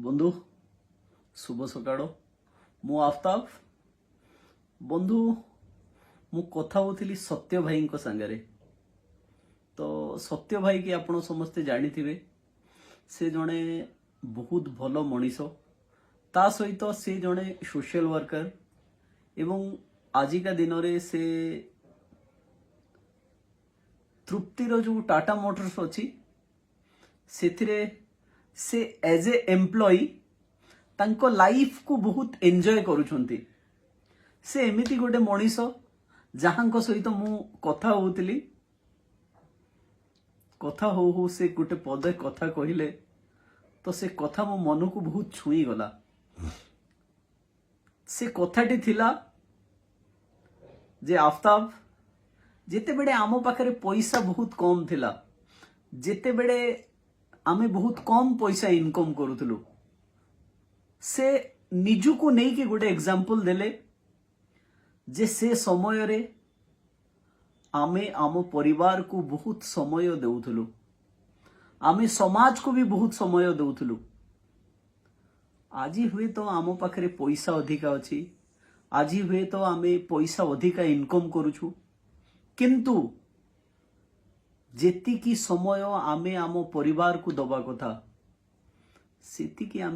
बंधु शुभ सकाळ मु आफ्ताब बंधु मु कथा होती सत्य भाई सांगरे तो सत्य भाई की आपण समस्ते जानी से जड़े बहुत भल मनीष ता सहित से जड़े सोशल वर्कर एवं आजिका दिन रे से तृप्तिर जो टाटा मोटर्स अच्छी से एज ए एम्प्लॉई तांको लाइफ को बहुत एंजॉय करुछंती से एमिति गोटे मनीष जहां सहित मु कथा होउतली कथा हो से गोटे पदे कथा कहिले तो से कथा मो मन को बहुत छुई गला। से कथाटी थिला जे आफ्ताब जेते बेडे आमो पाखरे पैसा बहुत कम थिला जेते बेडे आमे बहुत कम पैसा इनकम करूथलु से निजु को नहीं कि गोटे एग्जांपल देले जे से समय रे आमे आम परिवार को बहुत समय देउथलु आमे समाज को भी बहुत समय देउथलु। आज हुए तो आम पाखरे पैसा अधिका अछि आज हुए तो आमे पैसा अधिका इनकम करूछु किंतु जेतिकी समय आमे आम परिवार को दबा कथा सेतिकी